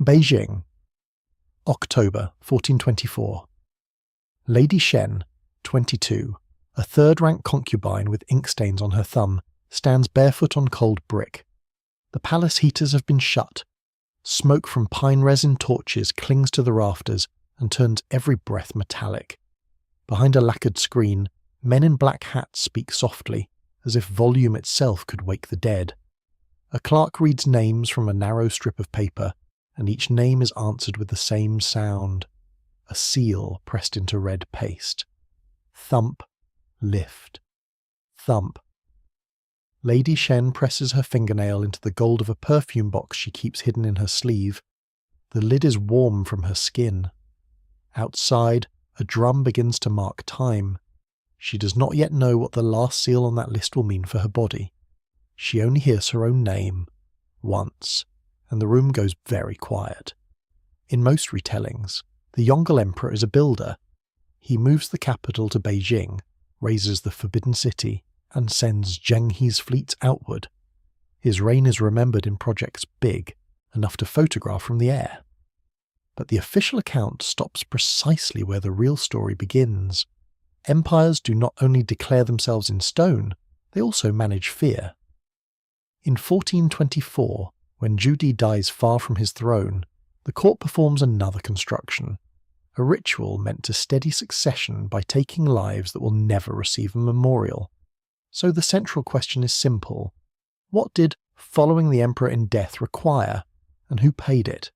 Beijing. October 1424. Lady Shen, 22, a third-rank concubine with ink stains on her thumb, stands barefoot on cold brick. The palace heaters have been shut. Smoke from pine resin torches clings to the rafters and turns every breath metallic. Behind a lacquered screen, men in black hats speak softly, as if volume itself could wake the dead. A clerk reads names from a narrow strip of paper, and each name is answered with the same sound, a seal pressed into red paste. Thump, lift, thump. Lady Shen presses her fingernail into the gold of a perfume box she keeps hidden in her sleeve. The lid is warm from her skin. Outside, a drum begins to mark time. She does not yet know what the last seal on that list will mean for her body. She only hears her own name, once, and the room goes very quiet. In most retellings, the Yongle Emperor is a builder. He moves the capital to Beijing, raises the Forbidden City, and sends Zheng fleets outward. His reign is remembered in projects big, enough to photograph from the air. But the official account stops precisely where the real story begins. Empires do not only declare themselves in stone, they also manage fear. In 1424, when Zhu dies far from his throne, the court performs another construction, a ritual meant to steady succession by taking lives that will never receive a memorial. So the central question is simple. What did following the emperor in death require, and who paid it?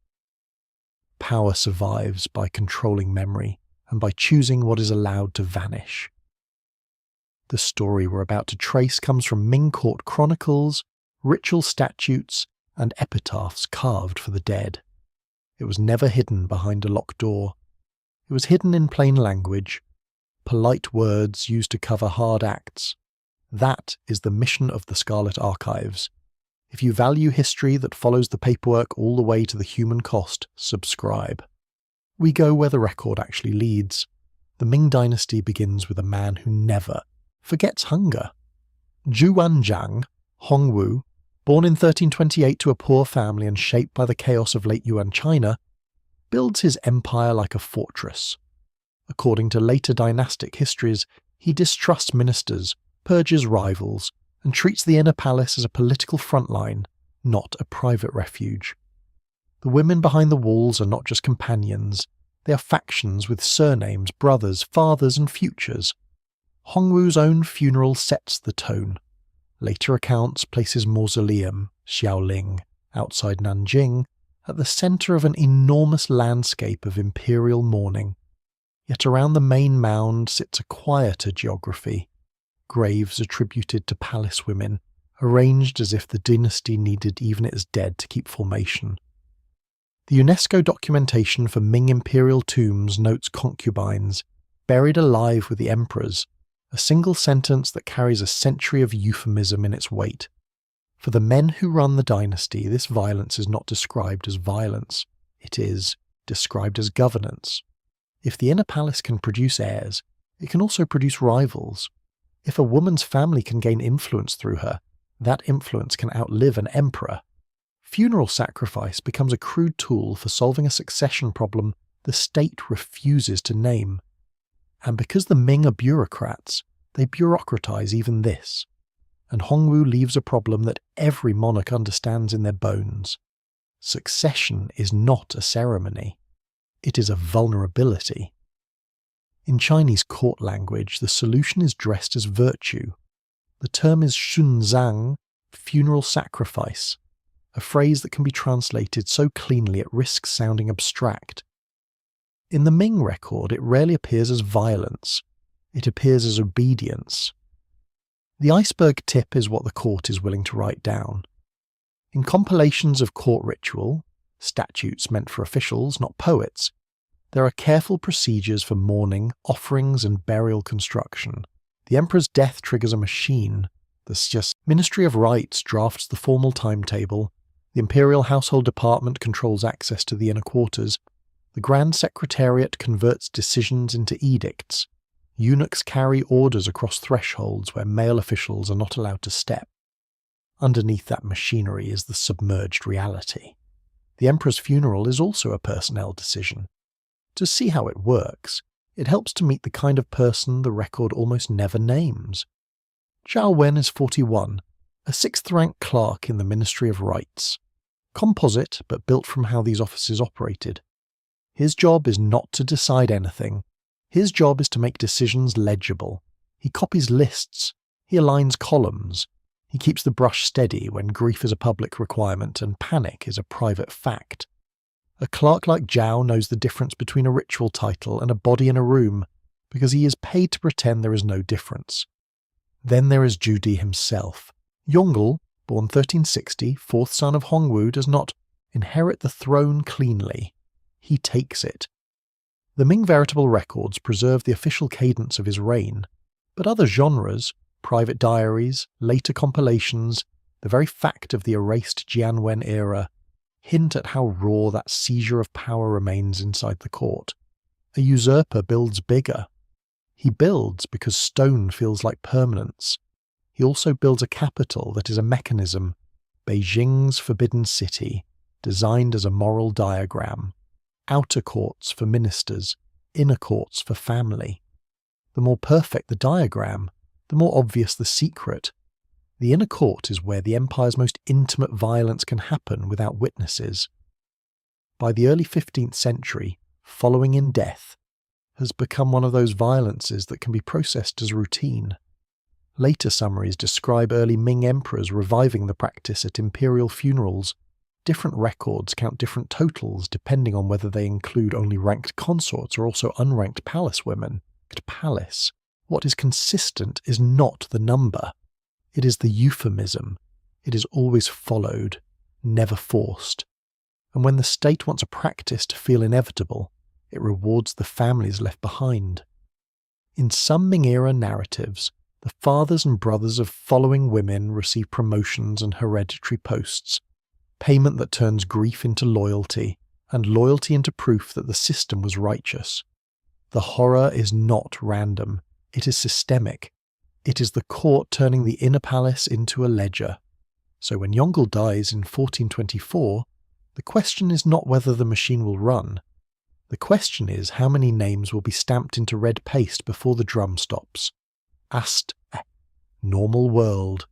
Power survives by controlling memory and by choosing what is allowed to vanish. The story we're about to trace comes from Ming court chronicles, ritual statutes, and epitaphs carved for the dead. It was never hidden behind a locked door. It was hidden in plain language, polite words used to cover hard acts. That is the mission of the Scarlet Archives. If you value history that follows the paperwork all the way to the human cost, subscribe. We go where the record actually leads. The Ming Dynasty begins with a man who never forgets hunger. Xunzang, Hongwu, born in 1328 to a poor family and shaped by the chaos of late Yuan China, builds his empire like a fortress. According to later dynastic histories, he distrusts ministers, purges rivals, and treats the inner palace as a political frontline, not a private refuge. The women behind the walls are not just companions, they are factions with surnames, brothers, fathers, and futures. Hongwu's own funeral sets the tone. Later accounts place his mausoleum, Xiaoling, outside Nanjing, at the centre of an enormous landscape of imperial mourning. Yet around the main mound sits a quieter geography, graves attributed to palace women, arranged as if the dynasty needed even its dead to keep formation. The UNESCO documentation for Ming imperial tombs notes concubines, buried alive with the emperors, a single sentence that carries a century of euphemism in its weight. For the men who run the dynasty, this violence is not described as violence, it is described as governance. If the inner palace can produce heirs, it can also produce rivals. If a woman's family can gain influence through her, that influence can outlive an emperor. Funeral sacrifice becomes a crude tool for solving a succession problem the state refuses to name. And because the Ming are bureaucrats, they bureaucratize even this. And Hongwu leaves a problem that every monarch understands in their bones. Succession is not a ceremony. It is a vulnerability. In Chinese court language, the solution is dressed as virtue. The term is Xunzang, funeral sacrifice, a phrase that can be translated so cleanly it risks sounding abstract. In the Ming record, it rarely appears as violence. It appears as obedience. The iceberg tip is what the court is willing to write down. In compilations of court ritual, statutes meant for officials, not poets, there are careful procedures for mourning, offerings, and burial construction. The emperor's death triggers a machine. The Ministry of Rites drafts the formal timetable. The Imperial Household Department controls access to the inner quarters. The Grand Secretariat converts decisions into edicts. Eunuchs carry orders across thresholds where male officials are not allowed to step. Underneath that machinery is the submerged reality. The emperor's funeral is also a personnel decision. To see how it works, it helps to meet the kind of person the record almost never names. Zhao Wen is 41, a 6th-rank clerk in the Ministry of Rites. Composite, but built from how these offices operated. His job is not to decide anything. His job is to make decisions legible. He copies lists. He aligns columns. He keeps the brush steady when grief is a public requirement and panic is a private fact. A clerk like Zhao knows the difference between a ritual title and a body in a room, because he is paid to pretend there is no difference. Then there is Judy himself. Yongle, born 1360, 4th son of Hongwu, does not inherit the throne cleanly. He takes it. The Ming veritable records preserve the official cadence of his reign, but other genres, private diaries, later compilations, the very fact of the erased Jianwen era, hint at how raw that seizure of power remains inside the court. A usurper builds bigger. He builds because stone feels like permanence. He also builds a capital that is a mechanism, Beijing's forbidden city, designed as a moral diagram. Outer courts for ministers, inner courts for family. The more perfect the diagram, the more obvious the secret. The inner court is where the empire's most intimate violence can happen without witnesses. By the early 15th century, following in death has become one of those violences that can be processed as routine. Later summaries describe early Ming emperors reviving the practice at imperial funerals. Different records count different totals depending on whether they include only ranked consorts or also unranked palace women. At palace, what is consistent is not the number. It is the euphemism. It is always followed, never forced. And when the state wants a practice to feel inevitable, it rewards the families left behind. In some Ming-era narratives, the fathers and brothers of following women receive promotions and hereditary posts, payment that turns grief into loyalty, and loyalty into proof that the system was righteous. The horror is not random, it is systemic. It is the court turning the inner palace into a ledger. So when Yongle dies in 1424, the question is not whether the machine will run. The question is how many names will be stamped into red paste before the drum stops. Normal world.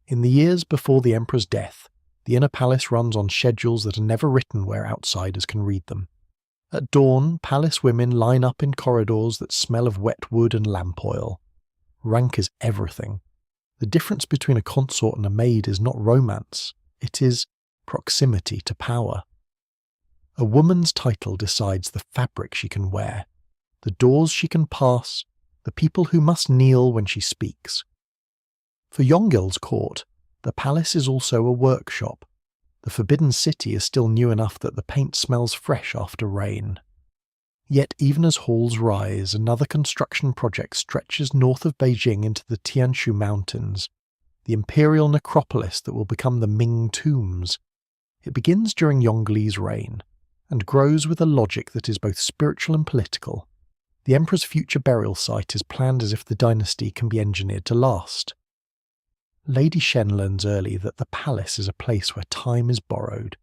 In the years before the emperor's death, the inner palace runs on schedules that are never written where outsiders can read them. At dawn, palace women line up in corridors that smell of wet wood and lamp oil. Rank is everything. The difference between a consort and a maid is not romance, it is proximity to power. A woman's title decides the fabric she can wear, the doors she can pass, the people who must kneel when she speaks. For Yongle's court, the palace is also a workshop. The forbidden city is still new enough that the paint smells fresh after rain. Yet even as halls rise, another construction project stretches north of Beijing into the Tianshu Mountains, the imperial necropolis that will become the Ming tombs. It begins during Yongle's reign, and grows with a logic that is both spiritual and political. The emperor's future burial site is planned as if the dynasty can be engineered to last. Lady Shen learns early that the palace is a place where time is borrowed.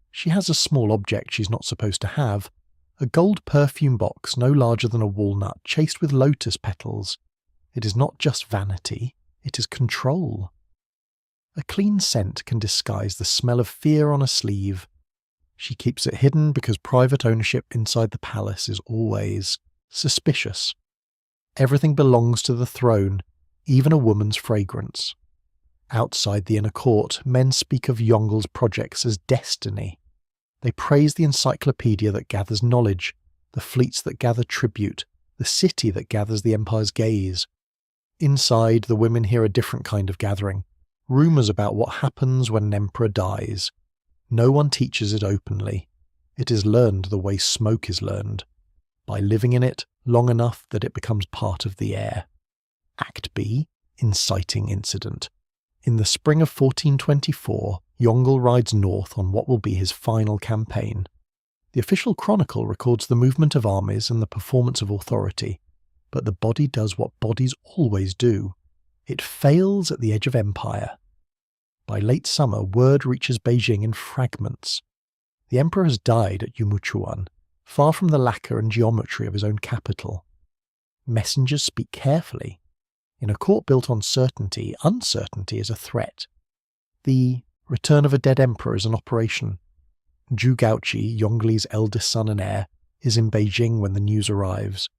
She has a small object she's not supposed to have, a gold perfume box no larger than a walnut chased with lotus petals. It is not just vanity, it is control. A clean scent can disguise the smell of fear on a sleeve. She keeps it hidden because private ownership inside the palace is always suspicious. Everything belongs to the throne, even a woman's fragrance. Outside the inner court, men speak of Yongle's projects as destiny. They praise the encyclopedia that gathers knowledge, the fleets that gather tribute, the city that gathers the empire's gaze. Inside, the women hear a different kind of gathering, rumours about what happens when an emperor dies. No one teaches it openly. It is learned the way smoke is learned, by living in it long enough that it becomes part of the air. Act B, Inciting Incident. In the spring of 1424, Yongle rides north on what will be his final campaign. The official chronicle records the movement of armies and the performance of authority, but the body does what bodies always do. It fails at the edge of empire. By late summer, word reaches Beijing in fragments. The emperor has died at Yumuchuan, far from the lacquer and geometry of his own capital. Messengers speak carefully. In a court built on certainty, uncertainty is a threat. The return of a dead emperor is an operation. Zhu Gaoqi, Yongle's eldest son and heir, is in Beijing when the news arrives.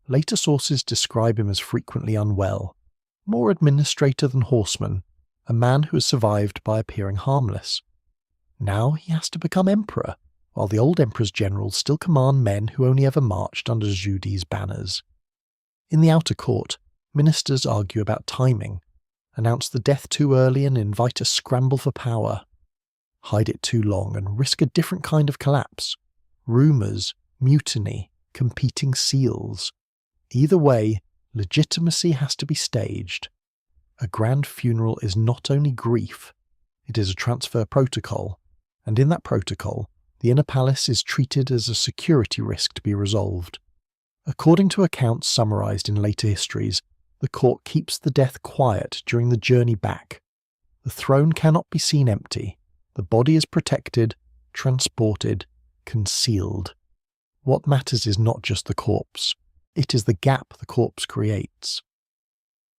Later sources describe him as frequently unwell, more administrator than horseman, a man who has survived by appearing harmless. Now he has to become emperor, while the old emperor's generals still command men who only ever marched under Zhu Di's banners. In the outer court, ministers argue about timing, announce the death too early and invite a scramble for power. Hide it too long and risk a different kind of collapse. Rumours, mutiny, competing seals. Either way, legitimacy has to be staged. A grand funeral is not only grief, it is a transfer protocol, and in that protocol, the inner palace is treated as a security risk to be resolved. According to accounts summarised in later histories, the court keeps the death quiet during the journey back. The throne cannot be seen empty. The body is protected, transported, concealed. What matters is not just the corpse. It is the gap the corpse creates.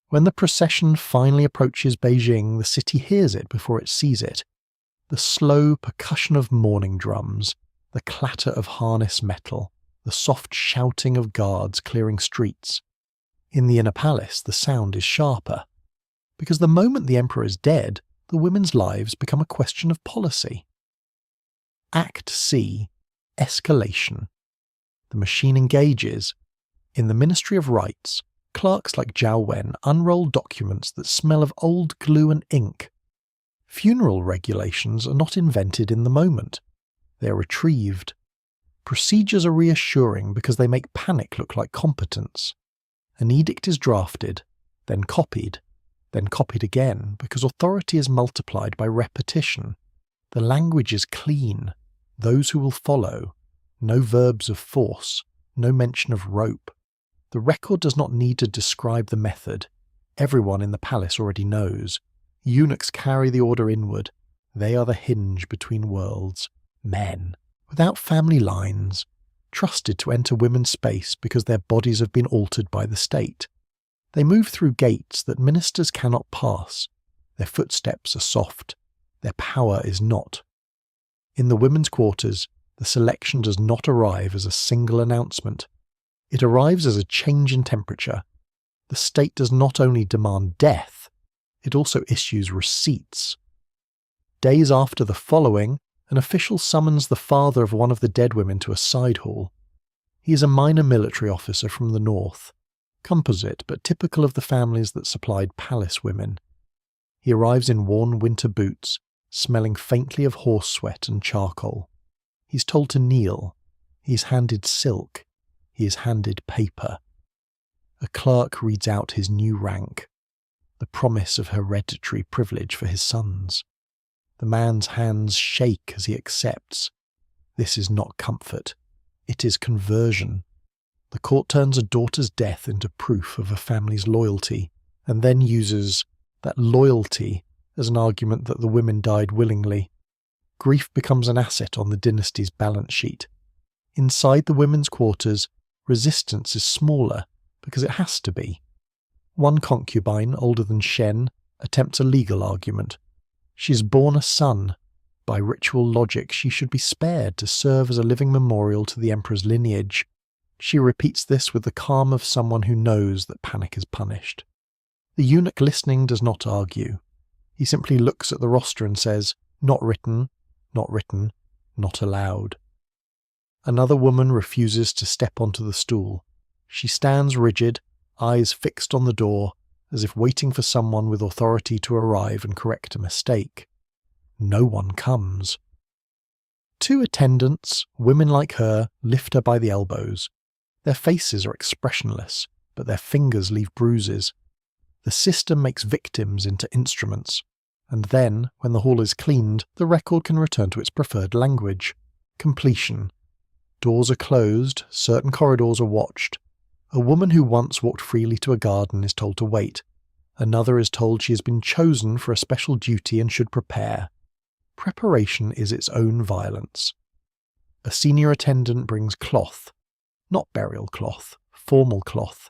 When the procession finally approaches Beijing, the city hears it before it sees it. The slow percussion of mourning drums, the clatter of harness metal, the soft shouting of guards clearing streets. In the inner palace, the sound is sharper, because the moment the emperor is dead, the women's lives become a question of policy. Act C. Escalation. The machine engages. In the Ministry of Rites, clerks like Zhao Wen unroll documents that smell of old glue and ink. Funeral regulations are not invented in the moment. They are retrieved. Procedures are reassuring because they make panic look like competence. An edict is drafted, then copied again, because authority is multiplied by repetition. The language is clean. Those who will follow. No verbs of force. No mention of rope. The record does not need to describe the method. Everyone in the palace already knows. Eunuchs carry the order inward. They are the hinge between worlds. Men, without family lines, trusted to enter women's space because their bodies have been altered by the state. They move through gates that ministers cannot pass. Their footsteps are soft. Their power is not. In the women's quarters, the selection does not arrive as a single announcement. It arrives as a change in temperature. The state does not only demand death, it also issues receipts. Days after the following, an official summons the father of one of the dead women to a side hall. He is a minor military officer from the north, composite but typical of the families that supplied palace women. He arrives in worn winter boots, smelling faintly of horse sweat and charcoal. He's told to kneel. He's handed silk. He is handed paper. A clerk reads out his new rank, the promise of hereditary privilege for his sons. The man's hands shake as he accepts. This is not comfort. It is conversion. The court turns a daughter's death into proof of a family's loyalty, and then uses that loyalty as an argument that the women died willingly. Grief becomes an asset on the dynasty's balance sheet. Inside the women's quarters, resistance is smaller because it has to be. One concubine, older than Shen, attempts a legal argument. She has borne a son. By ritual logic, she should be spared to serve as a living memorial to the emperor's lineage. She repeats this with the calm of someone who knows that panic is punished. The eunuch listening does not argue. He simply looks at the roster and says, "Not written, not written, not allowed." Another woman refuses to step onto the stool. She stands rigid, eyes fixed on the door, as if waiting for someone with authority to arrive and correct a mistake. No one comes. Two attendants, women like her, lift her by the elbows. Their faces are expressionless, but their fingers leave bruises. The system makes victims into instruments, and then, when the hall is cleaned, the record can return to its preferred language. Completion. Doors are closed, certain corridors are watched. A woman who once walked freely to a garden is told to wait. Another is told she has been chosen for a special duty and should prepare. Preparation is its own violence. A senior attendant brings cloth, not burial cloth, formal cloth,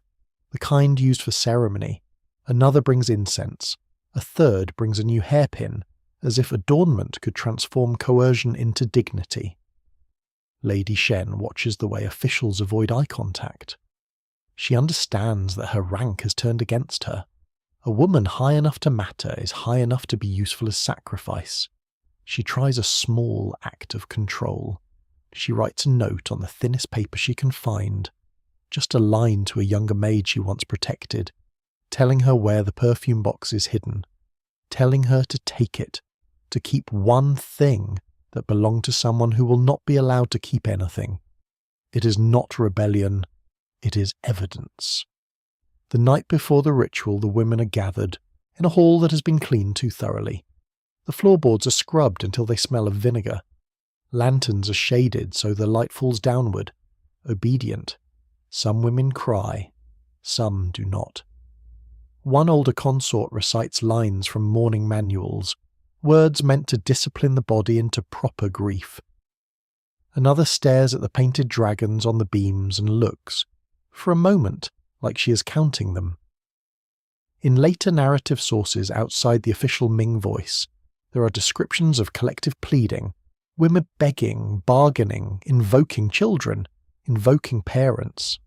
the kind used for ceremony. Another brings incense. A third brings a new hairpin, as if adornment could transform coercion into dignity. Lady Shen watches the way officials avoid eye contact. She understands that her rank has turned against her. A woman high enough to matter is high enough to be useful as sacrifice. She tries a small act of control. She writes a note on the thinnest paper she can find, just a line to a younger maid she once protected, telling her where the perfume box is hidden, telling her to take it, to keep one thing that belonged to someone who will not be allowed to keep anything. It is not rebellion, it is evidence. The night before the ritual, the women are gathered in a hall that has been cleaned too thoroughly. The floorboards are scrubbed until they smell of vinegar. Lanterns are shaded so the light falls downward, obedient. Some women cry, some do not. One older consort recites lines from mourning manuals, words meant to discipline the body into proper grief. Another stares at the painted dragons on the beams and looks, for a moment, like she is counting them. In later narrative sources outside the official Ming voice, there are descriptions of collective pleading, women begging, bargaining, invoking children, invoking parents.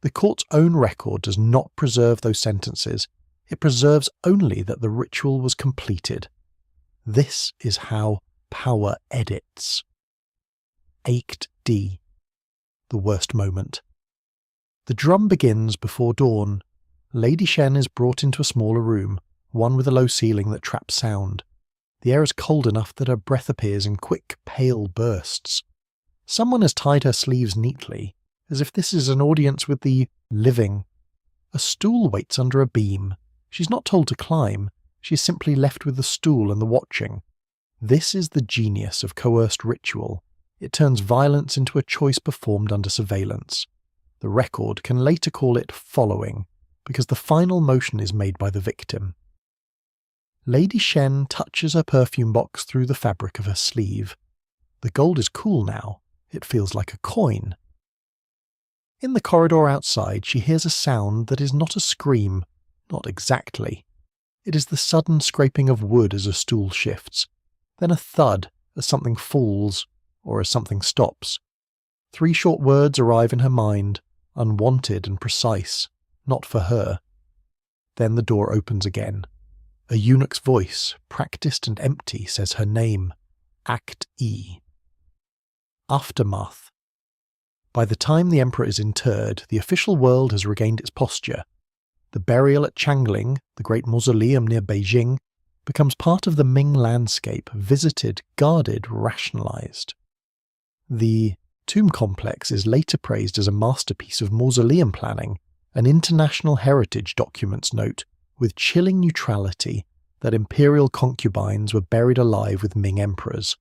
The court's own record does not preserve those sentences, it preserves only that the ritual was completed. This is how power edits. Acte D. The worst moment. The drum begins before dawn. Lady Shen is brought into a smaller room, one with a low ceiling that traps sound. The air is cold enough that her breath appears in quick, pale bursts. Someone has tied her sleeves neatly, as if this is an audience with the living. A stool waits under a beam. She's not told to climb, she is simply left with the stool and the watching. This is the genius of coerced ritual. It turns violence into a choice performed under surveillance. The record can later call it following, because the final motion is made by the victim. Lady Shen touches her perfume box through the fabric of her sleeve. The gold is cool now. It feels like a coin. In the corridor outside, she hears a sound that is not a scream, not exactly. It is the sudden scraping of wood as a stool shifts, then a thud as something falls, or as something stops. 3 short words arrive in her mind, unwanted and precise, not for her. Then the door opens again. A eunuch's voice, practiced and empty, says her name. Act E. Aftermath. By the time the emperor is interred, the official world has regained its posture. The burial at Changling, the great mausoleum near Beijing, becomes part of the Ming landscape, visited, guarded, rationalized. The tomb complex is later praised as a masterpiece of mausoleum planning, an international heritage documents note, with chilling neutrality, that imperial concubines were buried alive with Ming emperors.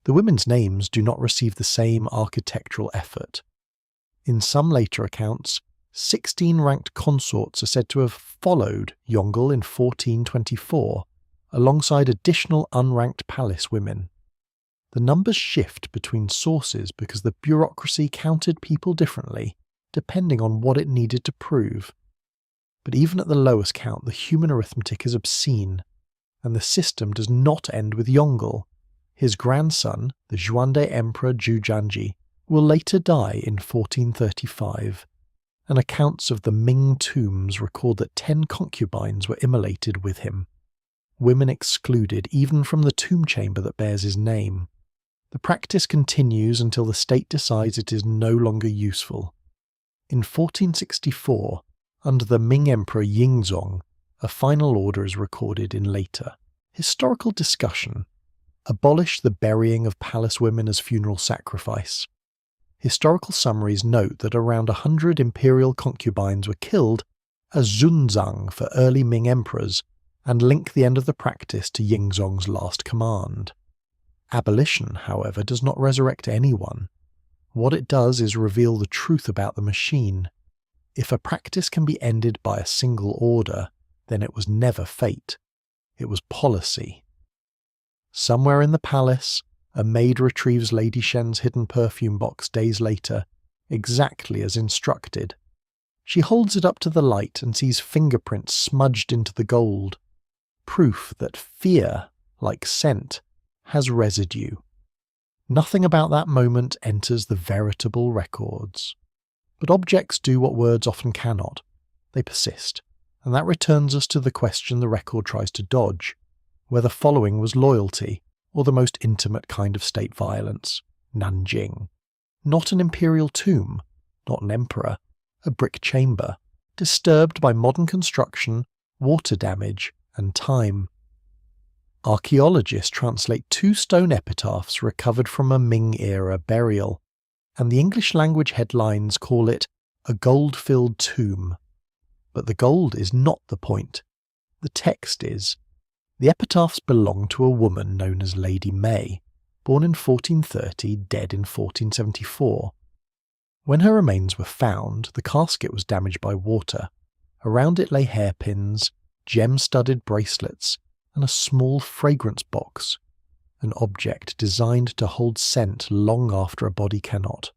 The women's names do not receive the same architectural effort. In some later accounts, 16 ranked consorts are said to have followed Yongle in 1424, alongside additional unranked palace women. The numbers shift between sources because the bureaucracy counted people differently, depending on what it needed to prove. But even at the lowest count, the human arithmetic is obscene, and the system does not end with Yongle. His grandson, the Yongle Emperor Xunzang, will later die in 1435, and accounts of the Ming tombs record that 10 concubines were immolated with him, women excluded even from the tomb chamber that bears his name. The practice continues until the state decides it is no longer useful. In 1464, under the Ming Emperor Xunzang, a final order is recorded in later. Historical discussion. Abolish the burying of palace women as funeral sacrifice. Historical summaries note that around 100 imperial concubines were killed as Xunzang for early Ming emperors, and link the end of the practice to Xunzang's last command. Abolition, however, does not resurrect anyone. What it does is reveal the truth about the machine. If a practice can be ended by a single order, then it was never fate. It was policy. Somewhere in the palace, A maid retrieves Lady Shen's hidden perfume box days later, exactly as instructed. She holds it up to the light and sees fingerprints smudged into the gold. Proof that fear, like scent, has residue. Nothing about that moment enters the veritable records. But objects do what words often cannot. They persist, and that returns us to the question the record tries to dodge, whether following was loyalty or the most intimate kind of state violence, Nanjing. Not an imperial tomb, not an emperor, a brick chamber, disturbed by modern construction, water damage, and time. Archaeologists translate 2 stone epitaphs recovered from a Ming-era burial, and the English-language headlines call it a gold-filled tomb. But the gold is not the point. The text is. The epitaphs belong to a woman known as Lady May, born in 1430, dead in 1474. When her remains were found, the casket was damaged by water. Around it lay hairpins, gem-studded bracelets, and a small fragrance box, an object designed to hold scent long after a body cannot.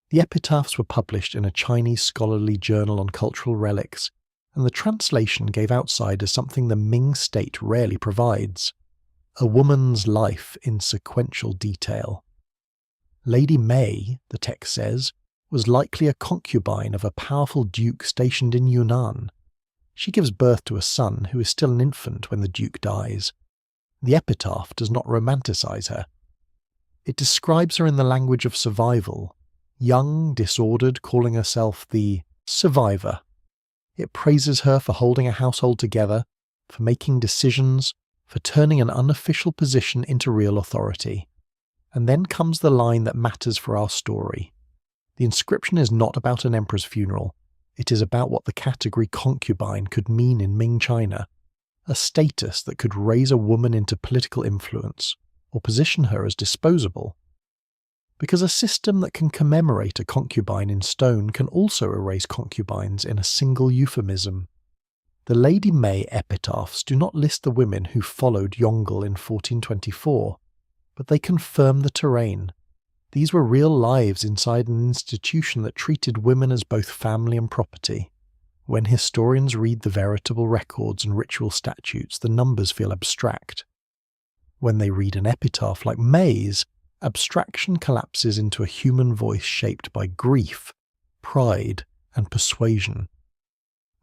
The epitaphs were published in a Chinese scholarly journal on cultural relics, and the translation gave outsiders something the Ming state rarely provides: a woman's life in sequential detail. Lady May, the text says, was likely a concubine of a powerful duke stationed in Yunnan. She gives birth to a son who is still an infant when the duke dies. The epitaph does not romanticize her. It describes her in the language of survival, young, disordered, calling herself the survivor. It praises her for holding a household together, for making decisions, for turning an unofficial position into real authority. And then comes the line that matters for our story. The inscription is not about an emperor's funeral. It is about what the category concubine could mean in Ming China, a status that could raise a woman into political influence or position her as disposable. Because a system that can commemorate a concubine in stone can also erase concubines in a single euphemism. The Lady May epitaphs do not list the women who followed Yongle in 1424, but they confirm the terrain. These were real lives inside an institution that treated women as both family and property. When historians read the veritable records and ritual statutes, the numbers feel abstract. When they read an epitaph like May's, abstraction collapses into a human voice shaped by grief, pride, and persuasion.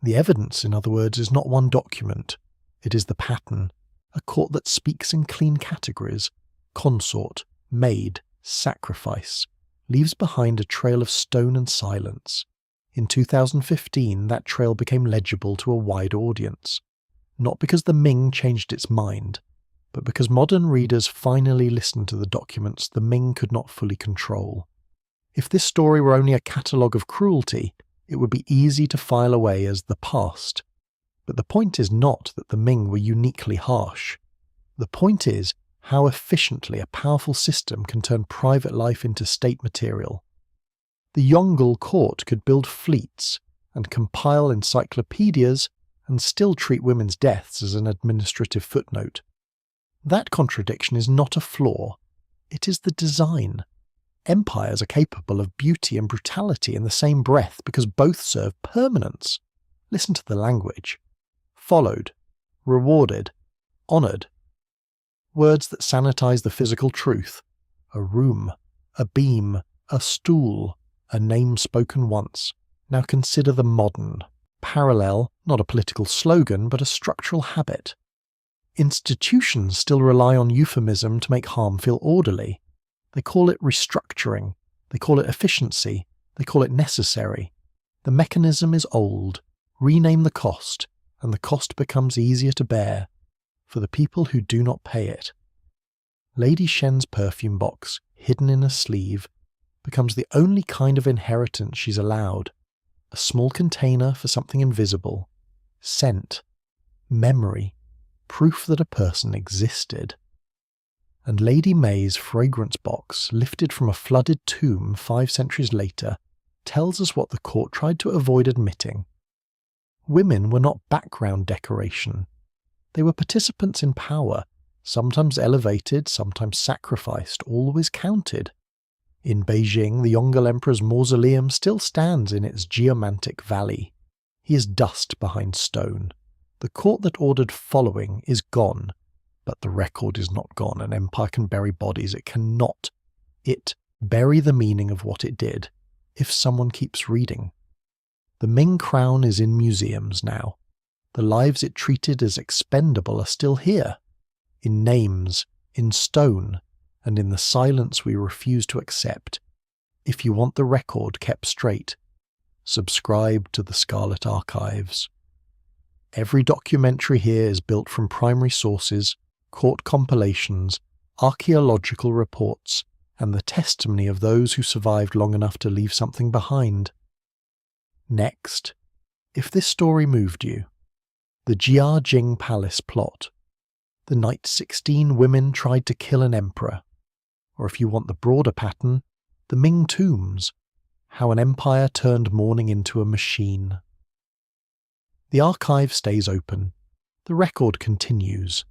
The evidence, in other words, is not one document. It is the pattern, a court that speaks in clean categories: consort, maid, sacrifice, leaves behind a trail of stone and silence. In 2015, that trail became legible to a wide audience, not because the Ming changed its mind, but because modern readers finally listened to the documents the Ming could not fully control. If this story were only a catalogue of cruelty, it would be easy to file away as the past. But the point is not that the Ming were uniquely harsh. The point is how efficiently a powerful system can turn private life into state material. The Yongle court could build fleets and compile encyclopedias and still treat women's deaths as an administrative footnote. That contradiction is not a flaw, it is the design. Empires are capable of beauty and brutality in the same breath because both serve permanence. Listen to the language. Followed, rewarded, honoured. Words that sanitize the physical truth. A room, a beam, a stool, a name spoken once. Now consider the modern. Parallel, not a political slogan, but a structural habit. Institutions still rely on euphemism to make harm feel orderly. They call it restructuring. They call it efficiency. They call it necessary. The mechanism is old. Rename the cost, and the cost becomes easier to bear for the people who do not pay it. Lady Shen's perfume box, hidden in a sleeve, becomes the only kind of inheritance she's allowed. A small container for something invisible. Scent. Memory. Proof that a person existed. And Lady May's fragrance box, lifted from a flooded tomb 5 centuries later, tells us what the court tried to avoid admitting. Women were not background decoration. They were participants in power, Sometimes elevated, sometimes sacrificed, always counted. In Beijing, the Yongle Emperor's mausoleum still stands in its geomantic valley. He is dust behind stone. The court that ordered following is gone, but the record is not gone. An empire can bury bodies. It cannot. It bury the meaning of what it did, if someone keeps reading. The Ming crown is in museums now. The lives it treated as expendable are still here, in names, in stone, and in the silence we refuse to accept. If you want the record kept straight, subscribe to the Scarlet archives. Every documentary here is built from primary sources, court compilations, archaeological reports, and the testimony of those who survived long enough to leave something behind. Next, if this story moved you, the Jia Palace plot, the night 16 women tried to kill an emperor, or if you want the broader pattern, the Ming tombs, how an empire turned mourning into a machine. The archive stays open. The record continues.